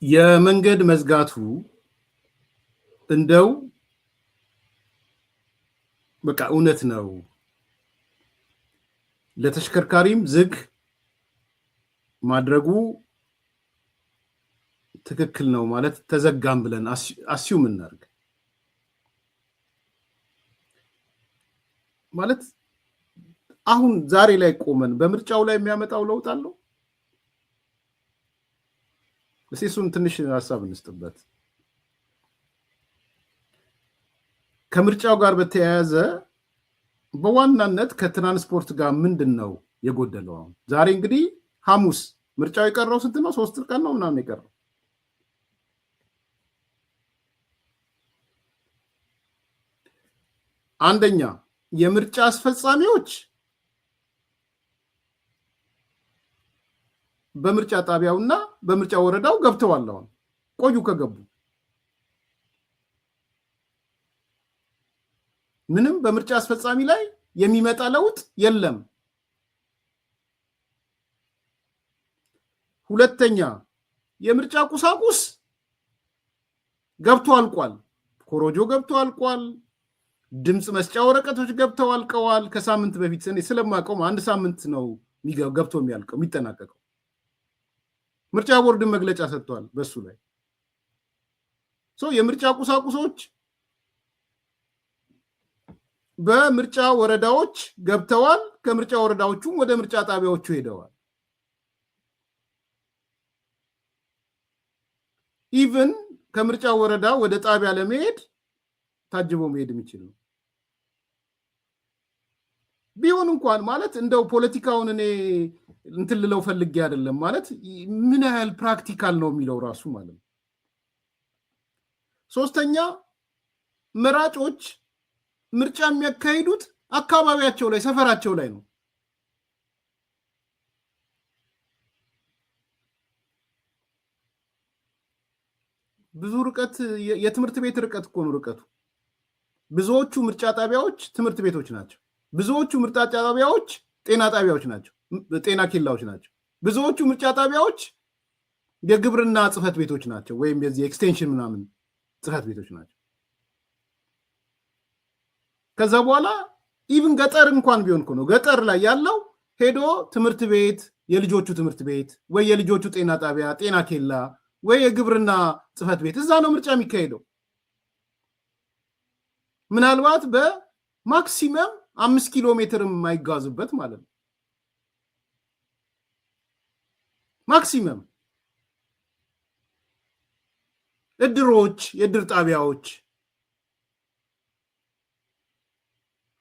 የመንገድ መዝጋቱ እንደው በቃ እውነት ነው ለተሽከርካሪም ዝግ ማድረጉ ትክክል ነው ማለት ተዘጋም ብለን አስዩም እናርግ ማለት አሁን ዛሬ ላይ ቆመን በምርጫው ላይ የሚያመጣው ለውጥ አለው ለሲሱን ትንሽ ሐሳብ እንስጥበት ከምርጫው ጋር በተያያዘ በዋናነት ከትራንስፖርት ጋር ምንድነው የጎደለው ዛሬ እንግዲህ ሐሙስ ምርጫው የቀረው ስንት ነው 3 ቀን ነው ምናምን የቀረው አንደኛ የምርጫ አስፈጻሚዎች በምርጫ ጣቢያውና በምርጫ ወረዳው ገብተዋል አሁን ቆዩ ከገቡ ምንም በምርጫ አስፈጻሚ ላይ የሚመጣ ለውጥ የለም ሁለተኛ የምርጫ ቁሳቁስ ገብቶ አልቋል ኮሮጆ ገብቶ አልቋል ድምጽ መስጫ ወረቀቶች ገብተው አልቀዋል ከሳምንት በፊት ስለማቀም አንድ ሳምንት ነው ገብቶ የሚያልቀው የሚጠናቀቀው ምርጫ ቦርድ መግለጫ ሰጥቷል በሱ ላይ የምርጫ ቁሳቁሶች በምርጫ ወረዳዎች ገብተዋል ከምርጫ ወረዳዎቹም ወደ ምርጫ ጣቢያዎቹ ሄደዋል ኢቭን ከምርጫ ወረዳ ወደ ጣቢያ ለመሄድ ታጅቦ መሄድ የሚችል ነው ቢሆን እንኳን ማለት እንደው ፖለቲካውን እኔ እንትልለው ፈልጌ አይደለም ማለት ምን ያህል ፕራክቲካል ነው የሚለው ራሱ ማለት ነው ሶስተኛ መራጮች ምርጫ የሚያካሂዱት አካባቢያቸው ላይ ሰፈራቸው ላይ ነው ብዙ ርቀት የትምህርት ቤት ርቀት እኮ ነው ርቀቱ ብዙዎቹ ምርጫ ጣቢያዎች ትምህርት ቤቶች ናቸው ብዙዎቹ ምርጫ ጣቢያዎች ጤና ጣቢያዎች ናቸው ጤና ኬላዎች ናቸው ብዙዎቹ ምርጫ ጣቢያዎች የግብርና ጽፈት ቤቶች ናቸው ወይም የዚህ ኤክስቴንሽን ምናምን ጽፈት ቤቶች ናቸው ከዛ በኋላ ኢቭን ገጠር እንኳን ቢሆን ነው ገጠር ላይ ያለው ሄዶ ትምህርት ቤት የልጆቹ ትምህርት ቤት ወይ የልጆቹ ጤና ጣቢያ ጤና ኬላ ወይ የግብርና ጽፈት ቤት እዛ ነው ምርጫ የሚካሄደው ምናልባት በማክሲመም 5 ኪሎ ሜትር የማይጓዙበት ማለት ነው ማክሲመም እድሮች የድር ጣቢያዎች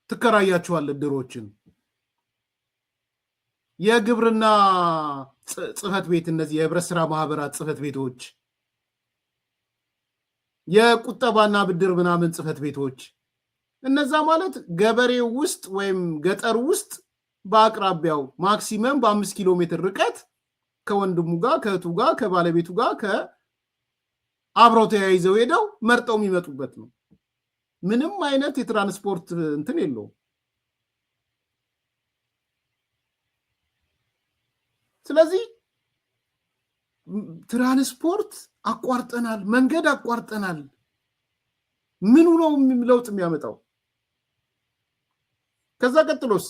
ትከራያቸዋል እድሮችን የግብርና ጽፈት ቤት እነዚህ የህብረት ስራ ማህበራት ጽፈት ቤቶች የቁጠባና ብድር ምናምን ጽፈት ቤቶች እነዛ ማለት ገበሬው ውስጥ ወይም ገጠር ውስጥ በአቅራቢያው ማክሲመም በ5 ኪሎ ሜትር ርቀት ከወንድሙ ጋር ከእህቱ ጋር ከባለቤቱ ጋር ከአብረው ተያይዘው ሄደው መርጠው የሚመጡበት ነው ምንም አይነት የትራንስፖርት እንትን የለው ስለዚህ ትራንስፖርት አቋርጠናል መንገድ አቋርጠናል ምኑ ነው ለውጥ የሚያመጣው ከዛ ቀጥሎስ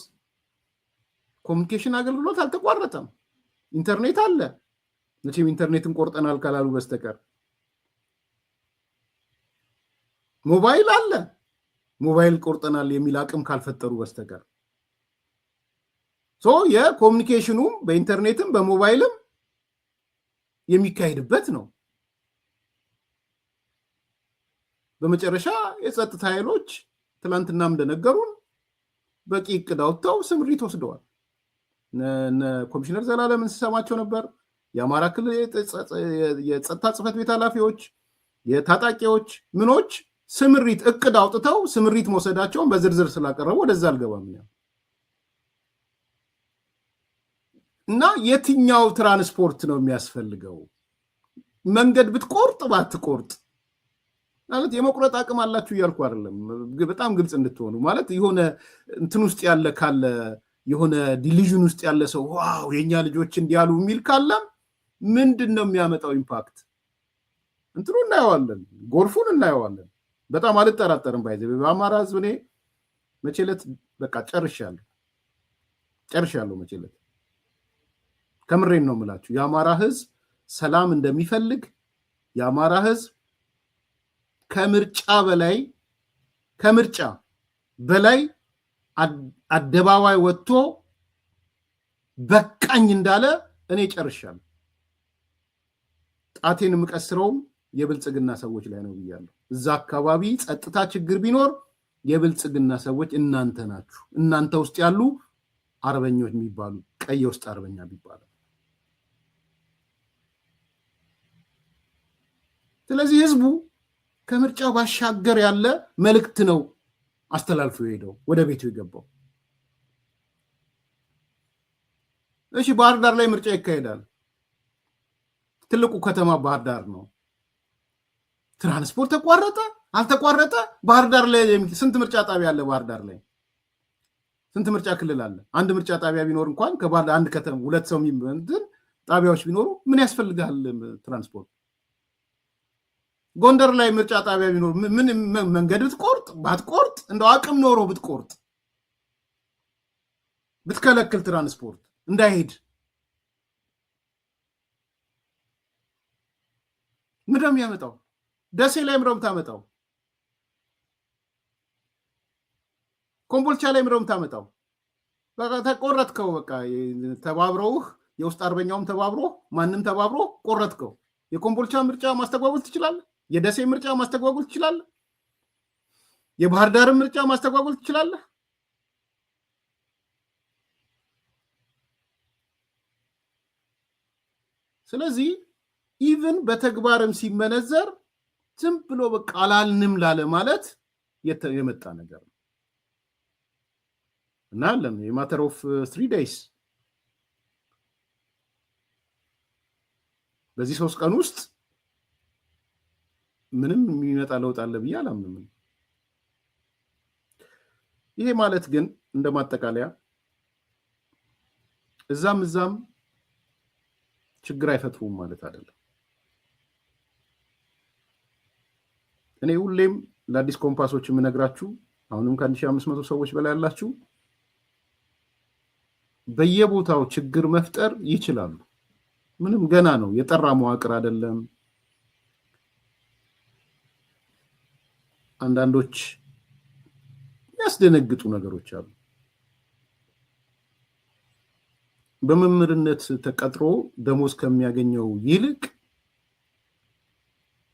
ኮሙኒኬሽን አገልግሎት አልተቋረጠም ኢንተርኔት አለ መቼም ኢንተርኔትን ቆርጠናል ካላሉ በስተቀር ሞባይል አለ ሞባይል ቆርጠናል የሚል አቅም ካልፈጠሩ በስተቀር የኮሙኒኬሽኑ በኢንተርኔትም በሞባይልም የሚካሄድበት ነው በመጨረሻ የጸጥታ ኃይሎች ትላንትናም እንደነገሩን በቂ እቅድ አውጥተው ስምሪት ወስደዋል ኮሚሽነር ዘላለም እንሰማቸው ነበር የአማራ ክልል የጸጥታ ጽፈት ቤት ኃላፊዎች የታጣቂዎች ምኖች ስምሪት እቅድ አውጥተው ስምሪት መውሰዳቸውን በዝርዝር ስላቀረቡ ወደዛ አልገባም እና የትኛው ትራንስፖርት ነው የሚያስፈልገው መንገድ ብትቆርጥ ባትቆርጥ ማለት የመቁረጥ አቅም አላችሁ እያልኩ አይደለም በጣም ግልጽ እንድትሆኑ ማለት የሆነ እንትን ውስጥ ያለ ካለ የሆነ ዲሊዥን ውስጥ ያለ ሰው ዋው የኛ ልጆች እንዲያሉ የሚል ካለ ምንድነው የሚያመጣው ኢምፓክት እንትኑ እናየዋለን፣ ጎርፉን እናየዋለን። በጣም አልጠራጠርም። ባይዘ በአማራ ህዝብ እኔ መቼለት በቃ ጨርሻለሁ መቼለት ከምሬን ነው የምላችሁ። የአማራ ህዝብ ሰላም እንደሚፈልግ የአማራ ህዝብ ከምርጫ በላይ አደባባይ ወጥቶ በቃኝ እንዳለ እኔ ጨርሻለሁ። ጣቴን የምቀስረውም የብልጽግና ሰዎች ላይ ነው ብያለሁ። እዛ አካባቢ ጸጥታ ችግር ቢኖር የብልጽግና ሰዎች እናንተ ናችሁ። እናንተ ውስጥ ያሉ አርበኞች የሚባሉ ቀይ ውስጥ አርበኛ ቢባሉ። ስለዚህ ህዝቡ ከምርጫ ባሻገር ያለ መልእክት ነው አስተላልፎ ሄደው ወደ ቤቱ የገባው። እሺ ባህር ዳር ላይ ምርጫ ይካሄዳል። ትልቁ ከተማ ባህር ዳር ነው። ትራንስፖርት ተቋረጠ አልተቋረጠ ባህር ዳር ላይ ስንት ምርጫ ጣቢያ አለ? ባህር ዳር ላይ ስንት ምርጫ ክልል አለ? አንድ ምርጫ ጣቢያ ቢኖር እንኳን ከባህር ዳር አንድ ከተማ ሁለት ሰው የሚመንትን ጣቢያዎች ቢኖሩ ምን ያስፈልጋል ትራንስፖርት? ጎንደር ላይ ምርጫ ጣቢያ ቢኖር ምን መንገድ ባትቆርጥ እንደው አቅም ኖሮ ብትከለክል ትራንስፖርት እንዳይሄድ ምንድነው የሚያመጣው? ደሴ ላይ ምንድነው የምታመጣው? ኮምቦልቻ ላይ ምንድነው የምታመጣው? በቃ ተቆረጥከው። በቃ ተባብረውህ የውስጥ አርበኛውም ተባብሮ ማንም ተባብሮ ቆረጥከው። የኮምቦልቻ ምርጫ ማስተጓጎል ትችላለህ። የደሴ ምርጫ ማስተጓጎል ትችላለህ። የባህር ዳር ምርጫ ማስተጓጎል ትችላለህ። ስለዚህ ኢቭን በተግባርም ሲመነዘር ዝም ብሎ በቃ አላልንም ላለ ማለት የመጣ ነገር ነው እና አለም የማተር ኦፍ 3 days በዚህ 3 ቀን ውስጥ ምንም የሚመጣ ለውጥ አለ ብዬ አላምንም። ይሄ ማለት ግን እንደማጠቃለያ እዛም ችግር አይፈጥሩም ማለት አይደለም። እኔ ሁሌም ለአዲስ ኮምፓሶች የምነግራችሁ አሁንም ከ1500 ሰዎች በላይ ያላችሁ በየቦታው ችግር መፍጠር ይችላሉ። ምንም ገና ነው፣ የጠራ መዋቅር አይደለም። አንዳንዶች ያስደነግጡ ነገሮች አሉ። በመምህርነት ተቀጥሮ ደሞዝ ከሚያገኘው ይልቅ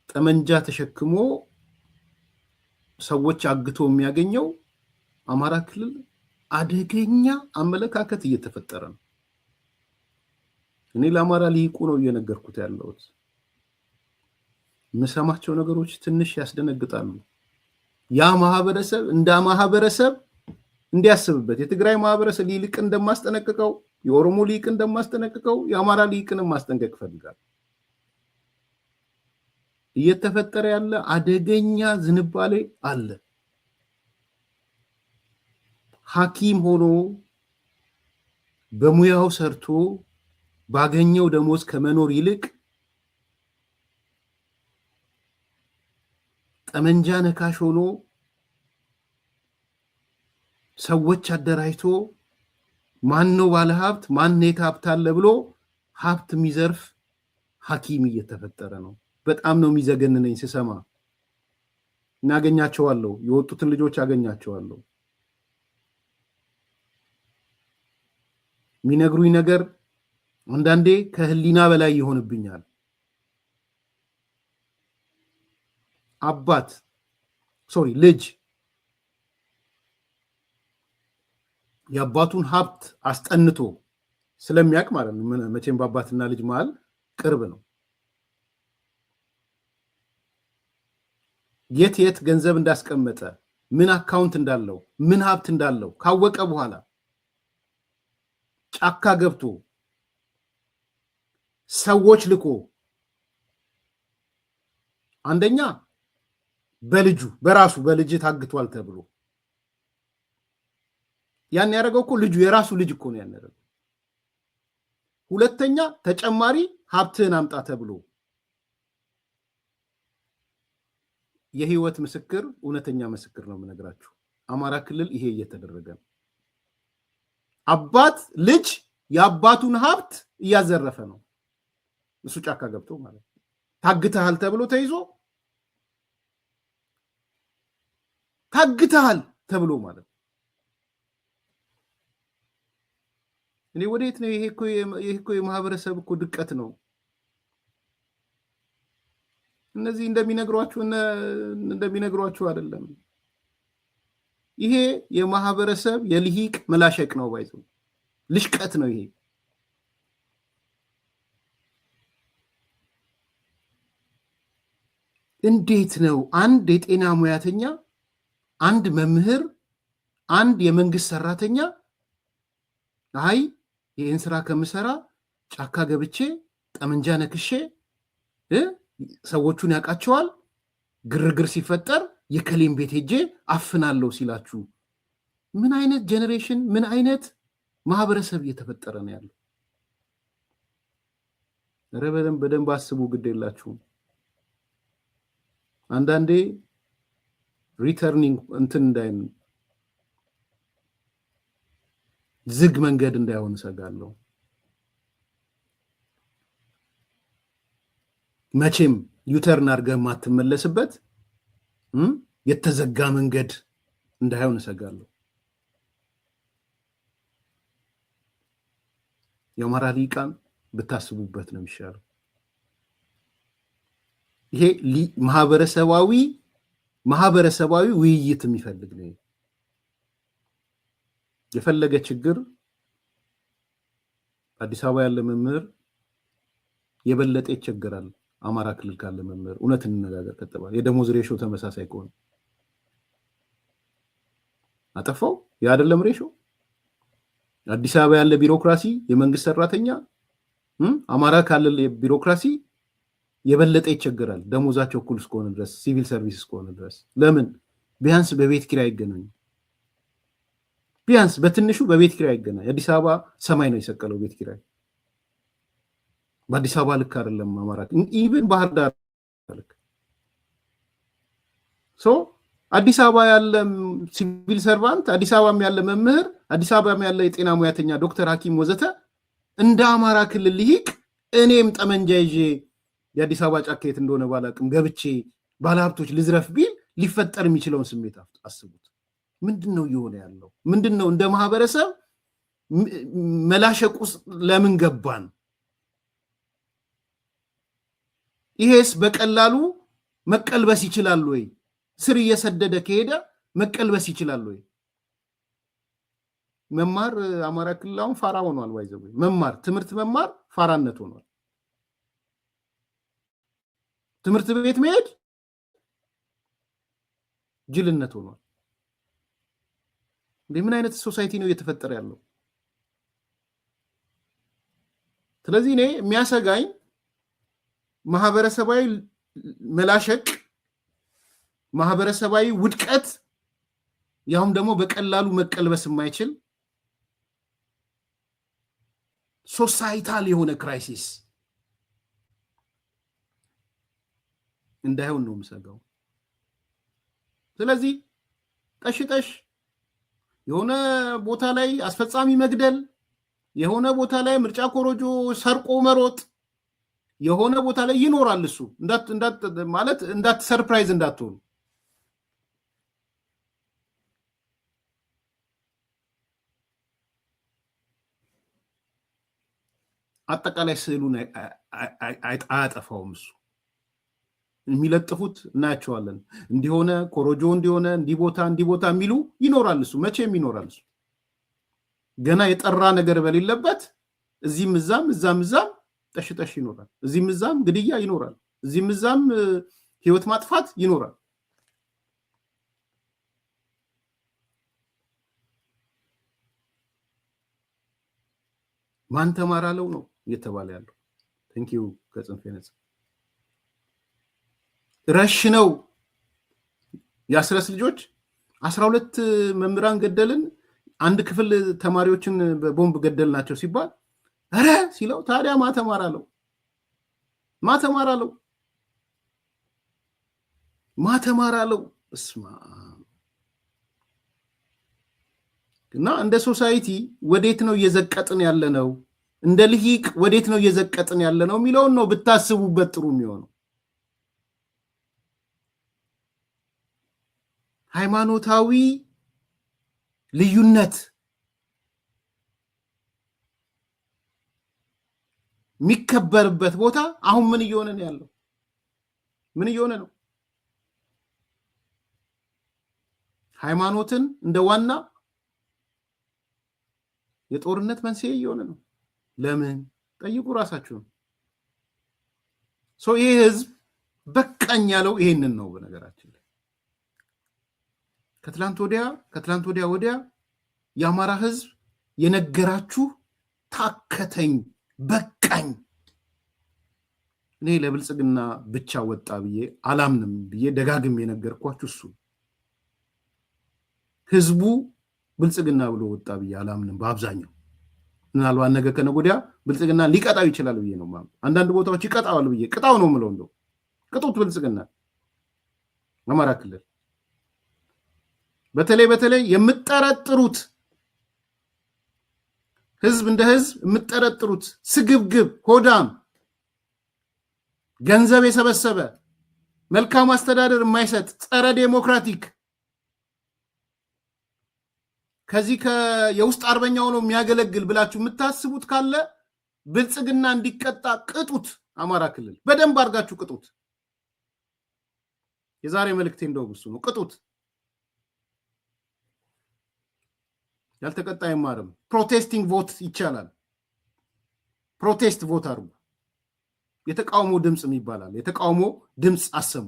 ጠመንጃ ተሸክሞ ሰዎች አግቶ የሚያገኘው አማራ ክልል አደገኛ አመለካከት እየተፈጠረ ነው። እኔ ለአማራ ሊቁ ነው እየነገርኩት ያለሁት። የምሰማቸው ነገሮች ትንሽ ያስደነግጣሉ። ያ ማህበረሰብ እንደ ማህበረሰብ እንዲያስብበት የትግራይ ማህበረሰብ ሊቅ እንደማስጠነቅቀው፣ የኦሮሞ ሊቅ እንደማስጠነቅቀው የአማራ ሊቅንም ማስጠንቀቅ ፈልጋለሁ። እየተፈጠረ ያለ አደገኛ ዝንባሌ አለ። ሐኪም ሆኖ በሙያው ሰርቶ ባገኘው ደሞዝ ከመኖር ይልቅ ጠመንጃ ነካሽ ሆኖ ሰዎች አደራጅቶ ማን ነው ባለ ሀብት ማን የት ሀብት አለ ብሎ ሀብት የሚዘርፍ ሐኪም እየተፈጠረ ነው። በጣም ነው የሚዘገንነኝ ስሰማ። እናገኛቸዋለሁ፣ የወጡትን ልጆች አገኛቸዋለሁ። የሚነግሩኝ ነገር አንዳንዴ ከህሊና በላይ ይሆንብኛል። ልጅ የአባቱን ሀብት አስጠንቶ ስለሚያውቅ ማለት ነው። መቼም በአባትና ልጅ መሃል ቅርብ ነው። የት ገንዘብ እንዳስቀመጠ፣ ምን አካውንት እንዳለው፣ ምን ሀብት እንዳለው ካወቀ በኋላ ጫካ ገብቶ ሰዎች ልኮ አንደኛ በራሱ በልጅ ታግቷል ተብሎ ያን ያደረገው እኮ የራሱ ልጅ እኮ ነው ያን ያደረገው። ሁለተኛ ተጨማሪ ሀብትህን አምጣ ተብሎ የህይወት ምስክር እውነተኛ ምስክር ነው የምነግራችሁ። አማራ ክልል ይሄ እየተደረገ ነው። አባት ልጅ የአባቱን ሀብት እያዘረፈ ነው። እሱ ጫካ ገብቶ ማለት ነው። ታግተሃል ተብሎ ተይዞ ታግተሃል ተብሎ ማለት ነው። እኔ ወዴት ነው? ይሄ እኮ የማህበረሰብ እኮ ድቀት ነው። እነዚህ እንደሚነግሯችሁ አይደለም። ይሄ የማህበረሰብ የልሂቅ መላሸቅ ነው፣ ባይዘው ልሽቀት ነው ይሄ። እንዴት ነው አንድ የጤና ሙያተኛ፣ አንድ መምህር፣ አንድ የመንግስት ሰራተኛ አይ ይህን ስራ ከምሰራ ጫካ ገብቼ ጠመንጃ ነክሼ ሰዎቹን ያውቃቸዋል፣ ግርግር ሲፈጠር የከሌም ቤት ሄጄ አፍናለሁ ሲላችሁ፣ ምን አይነት ጄኔሬሽን ምን አይነት ማህበረሰብ እየተፈጠረ ነው ያለው? ኧረ በደንብ አስቡ። ግድ የላችሁም። አንዳንዴ ሪተርኒንግ እንትን እንዳይን ዝግ መንገድ እንዳይሆን እሰጋለሁ። መቼም ዩተርን አድርገህ የማትመለስበት የተዘጋ መንገድ እንዳይሆን እሰጋለሁ። የአማራ ሊቃን ብታስቡበት ነው የሚሻለው። ይሄ ማህበረሰባዊ ውይይት የሚፈልግ ነው። የፈለገ ችግር አዲስ አበባ ያለ መምህር የበለጠ ይቸገራል። አማራ ክልል ካለ መምህር እውነት እንነጋገር ከተባለ የደሞዝ ሬሾ ተመሳሳይ ከሆነ አጠፋው ያ አይደለም ሬሾ። አዲስ አበባ ያለ ቢሮክራሲ የመንግስት ሰራተኛ አማራ ካለ ቢሮክራሲ የበለጠ ይቸገራል። ደሞዛቸው እኩል እስከሆነ ድረስ ሲቪል ሰርቪስ እስከሆነ ድረስ ለምን ቢያንስ በቤት ኪራይ አይገናኙ? ቢያንስ በትንሹ በቤት ኪራይ አይገናኝ። አዲስ አበባ ሰማይ ነው የሰቀለው ቤት ኪራይ። በአዲስ አበባ ልክ አይደለም አማራ ኢቭን ባህር ዳር ልክ አዲስ አበባ ያለ ሲቪል ሰርቫንት፣ አዲስ አበባም ያለ መምህር፣ አዲስ አበባም ያለ የጤና ሙያተኛ ዶክተር፣ ሐኪም ወዘተ እንደ አማራ ክልል ልሂቅ እኔም ጠመንጃ ይዤ የአዲስ አበባ ጫካ የት እንደሆነ ባላቅም ገብቼ ባለሀብቶች ልዝረፍ ቢል ሊፈጠር የሚችለውን ስሜት አስቡት። ምንድነው እየሆነ ያለው? ምንድነው እንደ ማህበረሰብ መላሸቅ ውስጥ ለምን ገባን? ይሄስ በቀላሉ መቀልበስ ይችላል ወይ? ስር እየሰደደ ከሄደ መቀልበስ ይችላል ወይ? መማር አማራ ክልል አሁን ፋራ ሆኗል። ዋይዘው ትምህርት መማር ፋራነት ሆኗል። ትምህርት ቤት መሄድ ጅልነት ሆኗል። ምን አይነት ሶሳይቲ ነው እየተፈጠረ ያለው? ስለዚህ እኔ የሚያሰጋኝ ማህበረሰባዊ መላሸቅ፣ ማህበረሰባዊ ውድቀት፣ ያውም ደግሞ በቀላሉ መቀልበስ የማይችል ሶሳይታል የሆነ ክራይሲስ እንዳይሆን ነው የምሰጋው። ስለዚህ ጠሽጠሽ የሆነ ቦታ ላይ አስፈጻሚ መግደል፣ የሆነ ቦታ ላይ ምርጫ ኮሮጆ ሰርቆ መሮጥ የሆነ ቦታ ላይ ይኖራል። እሱ እንዳት ሰርፕራይዝ እንዳትሆኑ። አጠቃላይ ስዕሉን አያጠፋውም። እሱ የሚለጥፉት እናያቸዋለን። እንዲሆነ ኮሮጆ እንዲሆነ እንዲቦታ የሚሉ ይኖራል። እሱ መቼም ይኖራል። እሱ ገና የጠራ ነገር በሌለበት እዚህም እዛም ጠሽጠሽ ይኖራል። እዚህም እዛም ግድያ ይኖራል። እዚህም እዛም ህይወት ማጥፋት ይኖራል። ማን ተማራለው ነው እየተባለ ያለው። ቴንኪዩ ከጽንፍ ነጽ ረሽ ነው የአስረስ ልጆች 12 መምህራን ገደልን፣ አንድ ክፍል ተማሪዎችን በቦምብ ገደልናቸው ሲባል አረ ሲለው ታዲያ ማተማራለው ማተማራለው እስማ እና እንደ ሶሳይቲ ወዴት ነው እየዘቀጥን ያለ ነው? እንደ ልሂቅ ወዴት ነው እየዘቀጥን ያለ ነው የሚለውን ነው ብታስቡበት ጥሩ የሚሆነው። ሃይማኖታዊ ልዩነት የሚከበርበት ቦታ አሁን ምን እየሆነ ነው ያለው? ምን እየሆነ ነው? ሃይማኖትን እንደ ዋና የጦርነት መንስኤ እየሆነ ነው። ለምን? ጠይቁ ራሳችሁን። ይሄ ህዝብ በቃኝ ያለው ይሄንን ነው። በነገራችን ላይ ከትላንት ወዲያ የአማራ ህዝብ የነገራችሁ ታከተኝ፣ በቃኝ፣ እኔ ለብልጽግና ብቻ ወጣ ብዬ አላምንም ብዬ ደጋግም የነገርኳችሁ እሱ ህዝቡ ብልጽግና ብሎ ወጣ ብዬ አላምንም። በአብዛኛው ምናልባት ነገ ከነገ ወዲያ ብልጽግና ሊቀጣው ይችላል ብዬ ነው ማለት። አንዳንድ ቦታዎች ይቀጣዋል ብዬ ቅጣው ነው የምለው። እንደው ቅጡት ብልጽግና አማራ ክልል በተለይ የምትጠረጥሩት ህዝብ እንደ ህዝብ የምትጠረጥሩት ስግብግብ፣ ሆዳም፣ ገንዘብ የሰበሰበ መልካም አስተዳደር የማይሰጥ ጸረ ዴሞክራቲክ ከዚህ የውስጥ አርበኛው ነው የሚያገለግል ብላችሁ የምታስቡት ካለ ብልጽግና እንዲቀጣ ቅጡት። አማራ ክልል በደንብ አድርጋችሁ ቅጡት። የዛሬ መልእክቴ እንደው እሱ ነው። ቅጡት። ያልተቀጣ አይማርም። ፕሮቴስቲንግ ቮት ይቻላል። ፕሮቴስት ቮት አድርጉ። የተቃውሞ ድምጽ ይባላል። የተቃውሞ ድምጽ አሰሙ።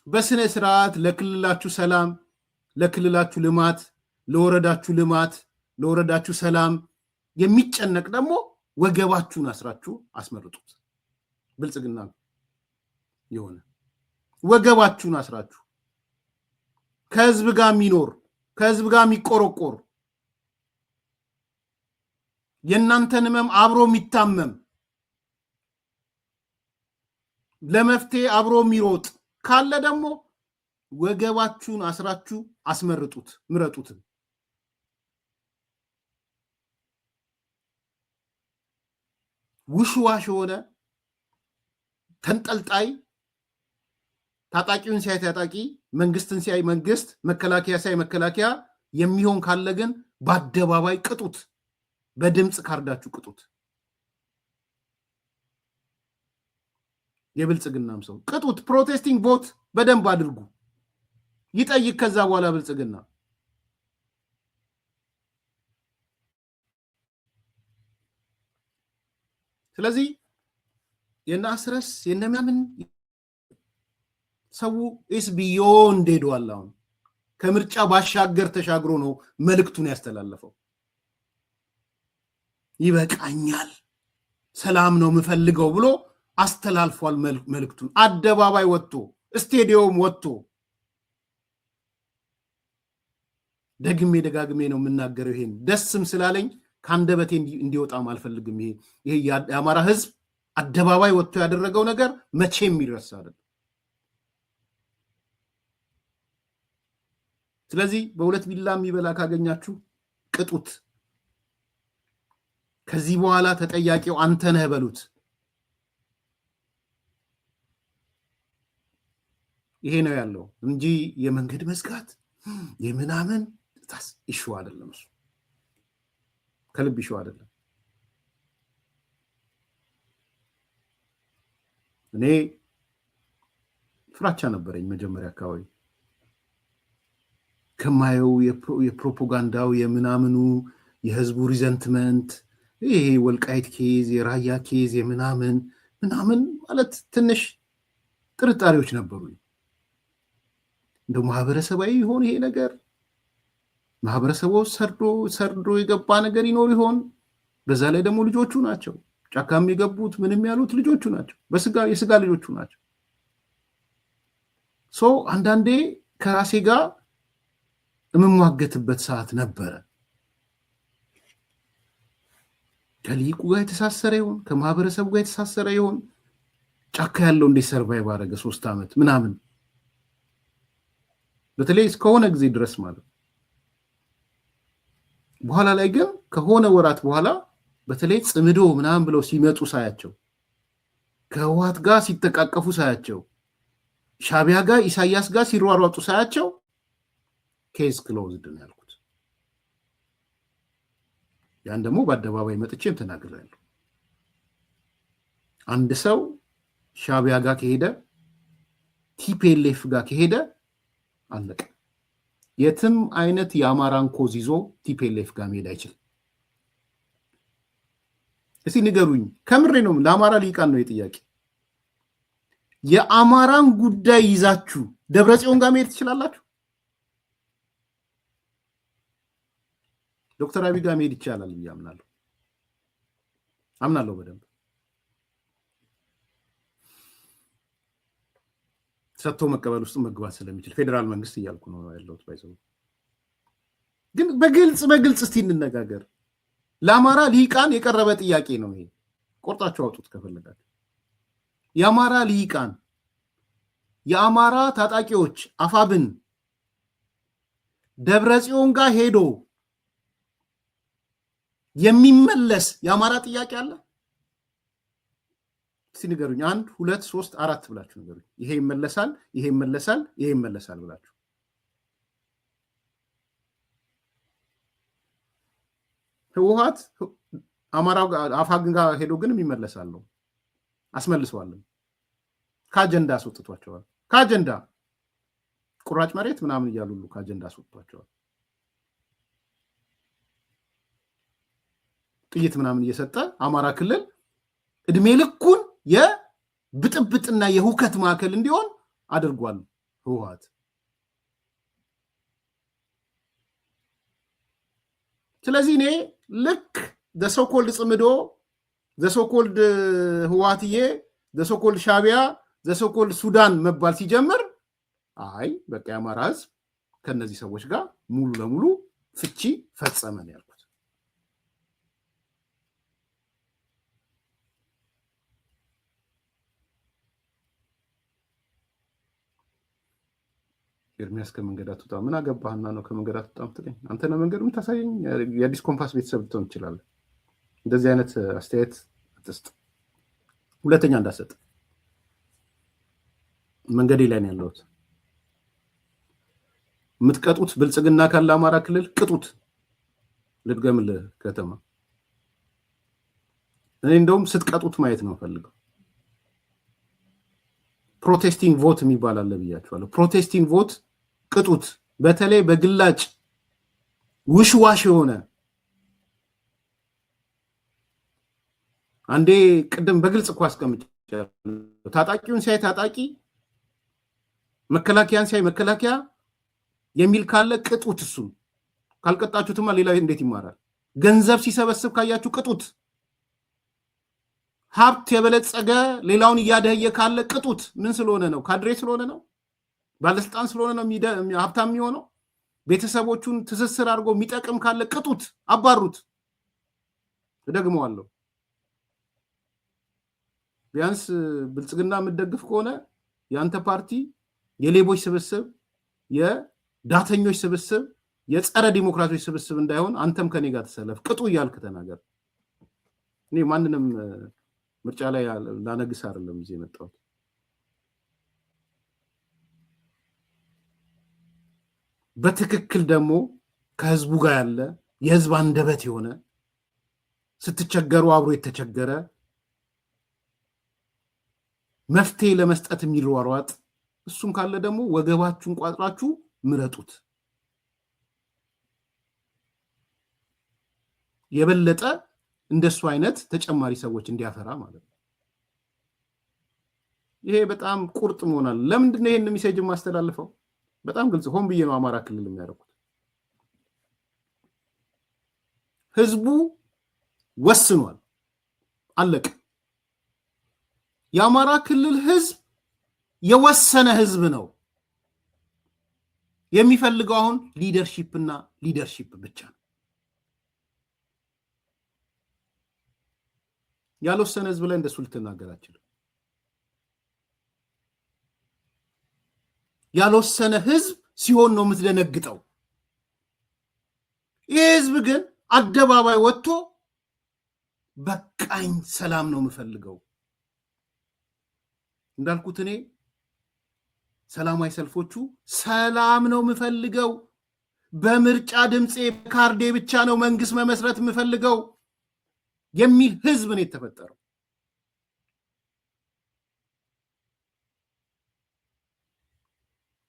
በስነ ስርዓት ለክልላችሁ ሰላም፣ ለክልላችሁ ልማት፣ ለወረዳችሁ ልማት፣ ለወረዳችሁ ሰላም የሚጨነቅ ደግሞ ወገባችሁን አስራችሁ አስመርጡት። ብልጽግና የሆነ ወገባችሁን አስራችሁ ከህዝብ ጋር የሚኖር ከህዝብ ጋር የሚቆረቆር የእናንተን ህመም አብሮ የሚታመም ለመፍትሄ አብሮ የሚሮጥ ካለ ደግሞ ወገባችሁን አስራችሁ አስመርጡት፣ ምረጡት። ውሽዋሽ የሆነ ተንጠልጣይ ታጣቂውን ሲያይ ታጣቂ፣ መንግስትን ሲያይ መንግስት፣ መከላከያ ሲያይ መከላከያ የሚሆን ካለ ግን በአደባባይ ቅጡት። በድምጽ ካርዳችሁ ቅጡት። የብልጽግናም ሰው ቅጡት። ፕሮቴስቲንግ ቮት በደንብ አድርጉ። ይጠይቅ ከዛ በኋላ ብልጽግና። ስለዚህ የናስረስ የነማምን ሰው ኢስ ቢዮንድ ሄዷል። አሁን ከምርጫ ባሻገር ተሻግሮ ነው መልእክቱን ያስተላለፈው። ይበቃኛል፣ ሰላም ነው የምፈልገው ብሎ አስተላልፏል መልእክቱን። አደባባይ ወጥቶ ስቴዲየም ወጥቶ ደጋግሜ ነው የምናገረው። ይሄን ደስም ስላለኝ ከአንደበቴ እንዲወጣም አልፈልግም። ይሄ የአማራ ህዝብ አደባባይ ወጥቶ ያደረገው ነገር መቼም የሚረሳ አይደለም። ስለዚህ በሁለት ቢላ የሚበላ ካገኛችሁ ቅጡት። ከዚህ በኋላ ተጠያቂው አንተ ነህ በሉት። ይሄ ነው ያለው እንጂ የመንገድ መዝጋት የምናምን ታስ ኢሹ አይደለም። እሱ ከልብ ኢሹ አይደለም። እኔ ፍራቻ ነበረኝ መጀመሪያ አካባቢ ከማየው የፕሮፓጋንዳው የምናምኑ የህዝቡ ሪዘንትመንት፣ ይሄ ወልቃይት ኬዝ፣ የራያ ኬዝ፣ የምናምን ማለት ትንሽ ጥርጣሬዎች ነበሩ። እንደው ማህበረሰባዊ ይሆን ይሄ ነገር? ማህበረሰቡ ሰርዶ የገባ ነገር ይኖር ይሆን? በዛ ላይ ደግሞ ልጆቹ ናቸው ጫካም የገቡት ምንም ያሉት ልጆቹ ናቸው። የስጋ ልጆቹ ናቸው። አንዳንዴ ከራሴ ጋር የምሟገትበት ሰዓት ነበረ። ከሊቁ ጋር የተሳሰረ ይሆን? ከማህበረሰቡ ጋር የተሳሰረ ይሆን? ጫካ ያለው እንዴት ሰርቫይቭ አደረገ 3 ዓመት ምናምን በተለይ እስከሆነ ጊዜ ድረስ ማለት በኋላ ላይ ግን ከሆነ ወራት በኋላ በተለይ ጽምዶ ምናምን ብለው ሲመጡ ሳያቸው ከህወሓት ጋር ሲተቃቀፉ ሳያቸው ሻቢያ ጋር ኢሳያስ ጋር ሲሯሯጡ ሳያቸው ኬዝ ክሎዝድ ነው ያልኩት። ያን ደግሞ በአደባባይ መጥቼም ተናግሬያለሁ። አንድ ሰው ሻቢያ ጋር ከሄደ ቲፒኤልኤፍ ጋር ከሄደ አለቀ። የትም አይነት የአማራን ኮዝ ይዞ ቲፒኤልኤፍ ጋር መሄድ አይችልም። እስቲ ንገሩኝ፣ ከምሬ ነው፣ ለአማራ ሊቃን ነው የጥያቄ። የአማራን ጉዳይ ይዛችሁ ደብረጽዮን ጋር መሄድ ትችላላችሁ? ዶክተር አብይ ጋር መሄድ ይቻላል ብዬ አምናለሁ በደንብ ሰጥቶ መቀበል ውስጥ መግባት ስለሚችል ፌዴራል መንግስት እያልኩ ነው ያለሁት። ባይዘው ግን በግልጽ እስቲ እንነጋገር። ለአማራ ሊቃን የቀረበ ጥያቄ ነው ይሄ። ቆርጣችሁ አውጡት ከፈለጋችሁ። የአማራ ሊቃን የአማራ ታጣቂዎች አፋብን ደብረጽዮን ጋር ሄዶ የሚመለስ የአማራ ጥያቄ አለ? እስቲ ንገሩኝ። 1 2 3 4 ብላችሁ ንገሩኝ። ይሄ ይመለሳል፣ ይሄ ይመለሳል፣ ይሄ ይመለሳል ብላችሁ። ህወሓት አማራው አፋግን ጋር ሄዶ ግን የሚመለሳል አስመልሰዋል። ከአጀንዳ አስወጥቷቸዋል። ከአጀንዳ ቁራጭ መሬት ምናምን እያሉ ሁሉ ከአጀንዳ አስወጥቷቸዋል። ጥይት ምናምን እየሰጠ አማራ ክልል እድሜ ልኩን የብጥብጥና የሁከት ማዕከል እንዲሆን አድርጓል ህወሓት። ስለዚህ እኔ ልክ ዘሶኮልድ ጽምዶ ዘሶኮልድ ህወሓትዬ ዘሶኮልድ ሻቢያ ዘሶኮልድ ሱዳን መባል ሲጀምር አይ በቃ የአማራ ህዝብ ከነዚህ ሰዎች ጋር ሙሉ ለሙሉ ፍቺ ፈጸመን ያልኩት። ኤርሚያስ ከመንገድ አትወጣ ምን አገባህና ነው ከመንገድ አትወጣ ምትለኝ? አንተ ነው መንገድ የምታሳየኝ? የአዲስ ኮምፓስ ቤተሰብ ልትሆን ትችላለህ። እንደዚህ አይነት አስተያየት አትስጥ። ሁለተኛ እንዳሰጥ መንገዴ ላይ ነው ያለሁት። የምትቀጡት ብልጽግና ካለ አማራ ክልል ቅጡት። ልድገምልህ ከተማ እኔ እንደውም ስትቀጡት ማየት ነው ፈልገው። ፕሮቴስቲንግ ቮት የሚባል አለ ብያችኋለሁ። ፕሮቴስቲንግ ቮት ቅጡት። በተለይ በግላጭ ውሽዋሽ የሆነ አንዴ ቅድም በግልጽ እኮ አስቀምጫለሁ። ታጣቂውን ሲያይ ታጣቂ፣ መከላከያን ሲያይ መከላከያ የሚል ካለ ቅጡት። እሱ ካልቀጣችሁትማ ሌላ እንዴት ይማራል? ገንዘብ ሲሰበስብ ካያችሁ ቅጡት። ሀብት የበለጸገ ሌላውን እያደህየ ካለ ቅጡት። ምን ስለሆነ ነው? ካድሬ ስለሆነ ነው? ባለስልጣን ስለሆነ ነው ሀብታም የሚሆነው? ቤተሰቦቹን ትስስር አድርጎ የሚጠቅም ካለ ቅጡት፣ አባሩት። እደግመዋለሁ። ቢያንስ ብልጽግና የምትደግፍ ከሆነ የአንተ ፓርቲ የሌቦች ስብስብ፣ የዳተኞች ስብስብ፣ የጸረ ዲሞክራቶች ስብስብ እንዳይሆን አንተም ከኔ ጋር ተሰለፍ፣ ቅጡ እያልክ ተናገር። እኔ ማንንም ምርጫ ላይ ላነግስ አይደለም እዚህ የመጣሁት። በትክክል ደግሞ ከህዝቡ ጋር ያለ የህዝብ አንደበት የሆነ ስትቸገሩ አብሮ የተቸገረ መፍትሄ ለመስጠት የሚሯሯጥ እሱም ካለ ደግሞ ወገባችሁን ቋጥራችሁ ምረጡት። የበለጠ እንደሱ አይነት ተጨማሪ ሰዎች እንዲያፈራ ማለት ነው። ይሄ በጣም ቁርጥ መሆናል። ለምንድን ነው ይሄን ሜሴጅ ማስተላልፈው? በጣም ግልጽ፣ ሆን ብዬ ነው አማራ ክልል የሚያደርጉት። ህዝቡ ወስኗል፣ አለቀ። የአማራ ክልል ህዝብ የወሰነ ህዝብ ነው። የሚፈልገው አሁን ሊደርሺፕ እና ሊደርሺፕ ብቻ ነው። ያልወሰነ ህዝብ ላይ እንደሱ ልትናገር አትችልም። ያልወሰነ ህዝብ ሲሆን ነው የምትደነግጠው። ይህ ህዝብ ግን አደባባይ ወጥቶ በቃኝ ሰላም ነው የምፈልገው እንዳልኩት እኔ ሰላማዊ ሰልፎቹ ሰላም ነው የምፈልገው፣ በምርጫ ድምጼ ካርዴ ብቻ ነው መንግስት መመስረት የምፈልገው የሚል ህዝብ ነው የተፈጠረው።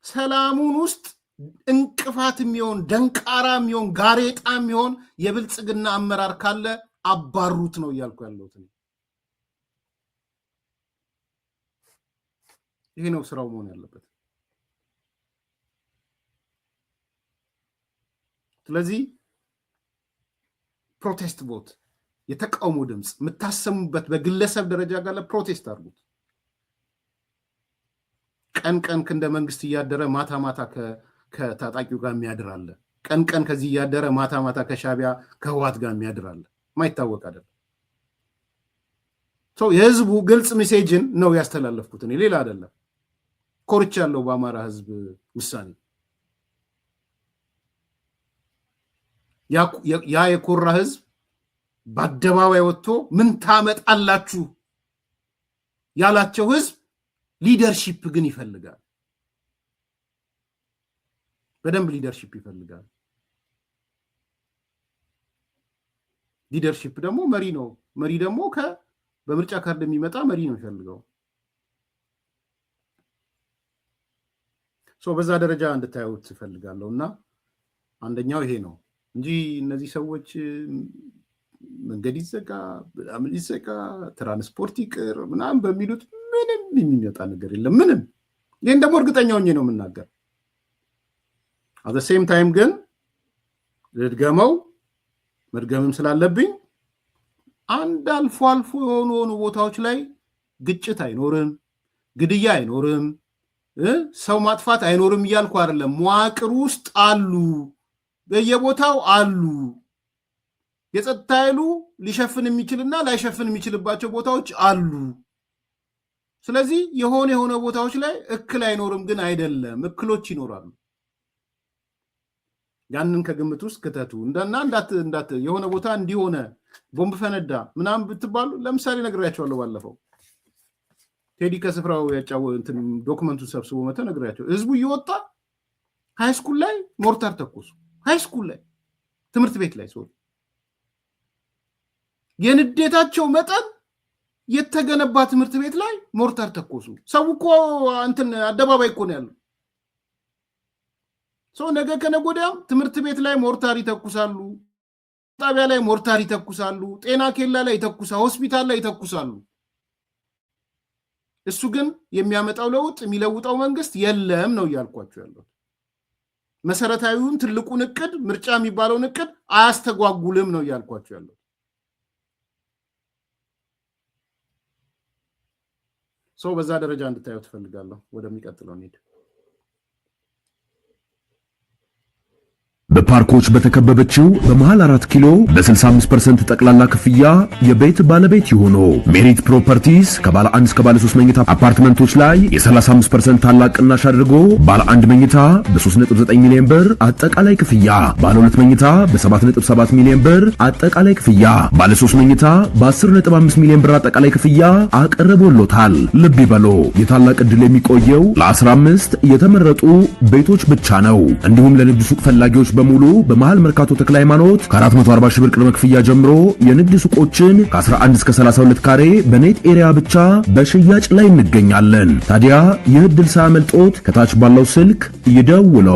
ሰላሙን ውስጥ እንቅፋት የሚሆን ደንቃራ የሚሆን ጋሬጣ የሚሆን የብልጽግና አመራር ካለ አባሩት ነው እያልኩ ያለሁት። ይሄ ነው ስራው መሆን ያለበት። ስለዚህ ፕሮቴስት ቮት የተቃውሞ ድምጽ የምታሰሙበት በግለሰብ ደረጃ ጋር ፕሮቴስት አድርጉት። ቀን ቀን እንደ መንግስት እያደረ ማታ ማታ ከታጣቂው ጋር የሚያድር አለ። ቀን ቀን ከዚህ እያደረ ማታ ማታ ከሻቢያ ከህዋት ጋር የሚያድር አለ። ማይታወቅ አይደለም። የህዝቡ ግልጽ ሜሴጅን ነው ያስተላለፍኩት እኔ፣ ሌላ አይደለም። ኮርቻለሁ በአማራ ህዝብ ውሳኔ። ያ የኮራ ህዝብ በአደባባይ ወጥቶ ምን ታመጣላችሁ ያላቸው ህዝብ ሊደርሺፕ ግን ይፈልጋል። በደንብ ሊደርሺፕ ይፈልጋል። ሊደርሺፕ ደግሞ መሪ ነው። መሪ ደግሞ በምርጫ ካርድ የሚመጣ መሪ ነው የሚፈልገው። በዛ ደረጃ እንድታዩት እፈልጋለሁ። እና አንደኛው ይሄ ነው እንጂ እነዚህ ሰዎች መንገድ ይዘጋ፣ ምናምን ይዘጋ፣ ትራንስፖርት ይቅር ምናምን በሚሉት ምንም የሚመጣ ነገር የለም። ምንም። ይህን ደግሞ እርግጠኛ ሆኜ ነው የምናገር። አት ዘ ሴም ታይም ግን ልድገመው፣ መድገምም ስላለብኝ አንድ አልፎ አልፎ የሆኑ ቦታዎች ላይ ግጭት አይኖርም፣ ግድያ አይኖርም፣ ሰው ማጥፋት አይኖርም እያልኩ አይደለም። መዋቅር ውስጥ አሉ፣ በየቦታው አሉ። የጸጥታ ኃይሉ ሊሸፍን የሚችልና ላይሸፍን የሚችልባቸው ቦታዎች አሉ። ስለዚህ የሆነ ቦታዎች ላይ እክል አይኖርም ግን አይደለም፣ እክሎች ይኖራሉ። ያንን ከግምት ውስጥ ክተቱ። እንዳት የሆነ ቦታ እንዲሆነ ቦምብ ፈነዳ ምናምን ብትባሉ፣ ለምሳሌ ነግሬያቸዋለሁ ባለፈው ቴዲ ከስፍራው ዶክመንቱን ሰብስቦ መተ ነግሬያቸው፣ ህዝቡ እየወጣ ሃይስኩል ላይ ሞርታር ተኮሱ። ሃይስኩል ላይ ትምህርት ቤት ላይ ሰው የንዴታቸው መጠን የተገነባ ትምህርት ቤት ላይ ሞርታር ተኮሱ። ሰው እኮ አደባባይ እኮ ነው ያለው። ነገ ከነገ ወዲያም ትምህርት ቤት ላይ ሞርታር ይተኩሳሉ፣ ጣቢያ ላይ ሞርታር ይተኩሳሉ፣ ጤና ኬላ ላይ ይተኩሳሉ፣ ሆስፒታል ላይ ይተኩሳሉ። እሱ ግን የሚያመጣው ለውጥ የሚለውጠው መንግስት የለም ነው እያልኳቸው ያለው። መሰረታዊውን ትልቁን እቅድ ምርጫ የሚባለውን እቅድ አያስተጓጉልም ነው እያልኳቸው ያለው። በዛ ደረጃ እንድታዩት ፈልጋለሁ። ወደሚቀጥለው እንሂድ። በፓርኮች በተከበበችው በመሃል 4 ኪሎ በ65% ጠቅላላ ክፍያ የቤት ባለቤት ይሆኑ። ሜሪት ፕሮፐርቲስ ከባለ 1 እስከ ባለ 3 መኝታ አፓርትመንቶች ላይ የ35% ታላቅ ቅናሽ አድርጎ ባለ 1 መኝታ በ3.9 ሚሊዮን ብር አጠቃላይ ክፍያ፣ ባለ 2 መኝታ በ7.7 ሚሊዮን ብር አጠቃላይ ክፍያ፣ ባለ 3 መኝታ በ10.5 ሚሊዮን ብር አጠቃላይ ክፍያ አቀርቦሎታል። ልብ ይበሉ፣ የታላቅ ዕድል የሚቆየው ለ15 የተመረጡ ቤቶች ብቻ ነው። እንዲሁም ለንግድ ሱቅ ፈላጊዎች በሙሉ በመሃል መርካቶ ተክለ ሃይማኖት ከ440 ሺህ ብር ቅድመ ክፍያ ጀምሮ የንግድ ሱቆችን ከ11 እስከ 32 ካሬ በኔት ኤሪያ ብቻ በሽያጭ ላይ እንገኛለን። ታዲያ ይህ ዕድል ሳያመልጦት ከታች ባለው ስልክ ይደውሉ።